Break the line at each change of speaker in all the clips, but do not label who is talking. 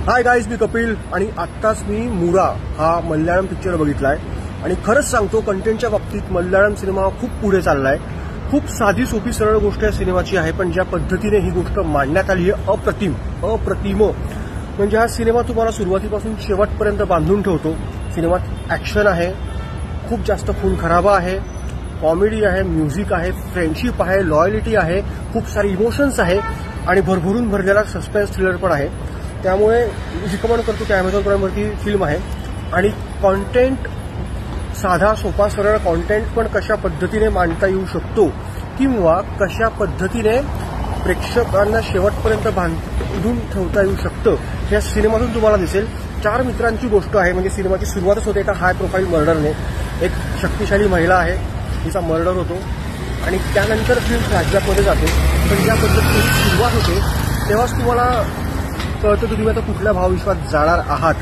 Hi guys, मी कपिल आणि आत्ताच मी मुरा हा मल्याळम पिक्चर बघितलाय आणि खरंच सांगतो कंटेंटच्या बाबतीत मल्याळम सिनेमा खूप पुढे चाललाय। खूप साधी सोपी सरळ गोष्ट या सिनेमाची आहे, पण ज्या पद्धतीने ही गोष्ट मांडण्यात आली आहे अप्रतिम। म्हणजे हा सिनेमा तुम्हाला सुरुवातीपासून शेवटपर्यंत बांधून ठेवतो। सिनेमात ऍक्शन आहे, खूप जास्त खून खराबा आहे, कॉमेडी आहे, म्युझिक आहे, फ्रेंडशिप आहे, लॉयलिटी आहे, खूप सारे इमोशन्स आहे आणि भरभरून भरलेला सस्पेन्स थ्रिलर पण आहे। त्यामुळे रिकमेंड करतो की अमेझॉन प्राईमवरती फिल्म आहे आणि कॉन्टेंट साधा सोपा सरळ कॉन्टेंट पण कशा पद्धतीने मांडता येऊ शकतो किंवा कशा पद्धतीने प्रेक्षकांना शेवटपर्यंत बांधून ठेवता येऊ शकतं या सिनेमातून तुम्हाला दिसेल। 4 मित्रांची गोष्ट आहे, म्हणजे सिनेमाची सुरुवातच होते एका हाय प्रोफाईल मर्डरने। एक शक्तिशाली महिला आहे, तिचा मर्डर होतो आणि त्यानंतर फिल्म फ्लॅशबॅकमध्ये जाते। पण ज्या पद्धतीने सुरुवात होते तेव्हाच तुम्हाला कळतं की तुम्ही आता कुठल्या भावविश्वात जाणार आहात।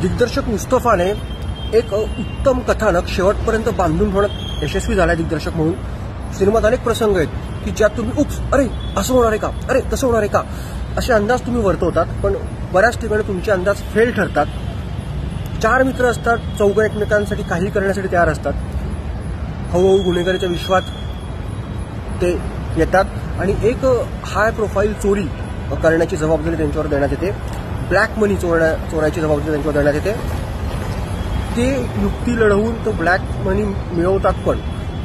दिग्दर्शक मुस्तफाने एक उत्तम कथानक शेवटपर्यंत बांधून ठेवण्यात यशस्वी झाला दिग्दर्शक म्हणून। सिनेमात अनेक प्रसंग आहेत की ज्यात तुम्ही अरे असं होणार आहे का, अरे तसं होणार आहे का, असे अंदाज तुम्ही वर्तवतात, पण बऱ्याच ठिकाणी तुमचे अंदाज फेल ठरतात। 4 मित्र असतात, चौघं एकमेकांसाठी काही करण्यासाठी तयार असतात। हळूहळू गुन्हेगारीच्या विश्वात ते येतात आणि एक हाय प्रोफाईल चोरी करण्याची जबाबदारी त्यांच्यावर देण्यात येते। ब्लॅक मनी चोरायची जबाबदारी त्यांच्यावर देण्यात येते। ते युक्ती लढवून तो ब्लॅक मनी मिळवतात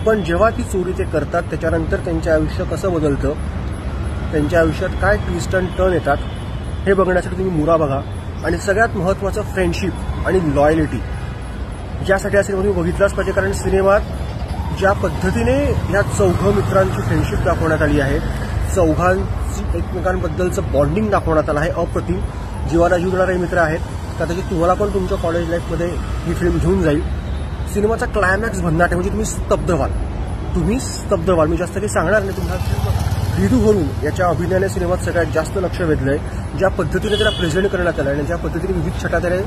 पण जेव्हा ती चोरी ते करतात त्याच्यानंतर त्यांचे आयुष्य कसं बदलतं, त्यांच्या आयुष्यात काय ट्विस्ट अँड टर्न येतात हे बघण्यासाठी तुम्ही मुरा बघा। आणि सगळ्यात महत्त्वाचं फ्रेंडशिप आणि लॉयलिटी, ज्यासाठी हा सिनेमा तुम्ही बघितलाच पाहिजे, कारण सिनेमात ज्या पद्धतीने या 4 मित्रांची फ्रेंडशिप दाखवण्यात आली आहे, 4 एकमेकांबद्दलचं बॉन्डिंग दाखवण्यात आलं आहे अप्रतिम। जीवाला जीव देणारे मित्र आहेत, कदाचित तुम्हाला पण तुमच्या कॉलेज लाईफमध्ये ही फिल्म घेऊन जाईल। सिनेमाचा क्लायमॅक्स भन्नाट आहे, म्हणजे तुम्ही स्तब्ध व्हाल। मी जास्त काही सांगणार नाही, तुम्हाला रिदू भरून याच्या अभिनयाने सिनेमात सगळ्यात जास्त लक्ष वेधलंय। ज्या पद्धतीने त्याला प्रेझेंट करण्यात आलं आणि ज्या पद्धतीने विविध छटा त्याने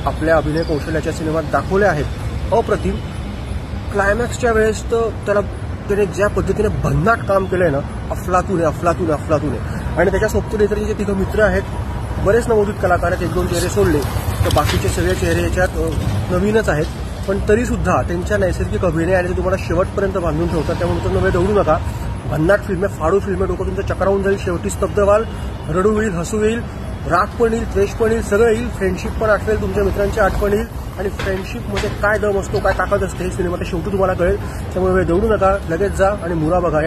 आपल्या अभिनय कौशल्याच्या सिनेमात दाखवल्या आहेत अप्रतिम। क्लायमॅक्सच्या वेळेस तर त्याने ज्या पद्धतीने भन्नाट काम केलंय ना, अफलातून आहे। आणि त्याच्या सोबत इतर जे 3 मित्र आहेत, बरेच नवोदित कलाकार आहेत, 1-2 चेहरे सोडले तर बाकीचे सगळे चेहरे याच्यात नवीनच आहेत, पण तरीसुद्धा त्यांच्या नैसर्गिक अभिनय आणि ते तुम्हाला शेवटपर्यंत बांधून ठेवतात। त्यामुळे तो नव्हे दौडू नका। भन्नाट फिल्म आहे, फाडू फिल्म आहे, डोकं तुमचं चक्रावून जाईल, शेवटी स्तब्ध व्हाल, रडू येईल, हसू येईल, राग पण येईल, द्वेष पण येईल, सगळं येईल। फ्रेंडशिप पण आठवेल, तुमच्या मित्रांची आठवण येईल आणि फ्रेंडशिपमध्ये काय दम असतो, काय ताकद असते हे सिनेमाच्या शेवटी तुम्हाला कळेल। त्यामुळे दौडू नका, लगेच जा आणि मुरा बघा।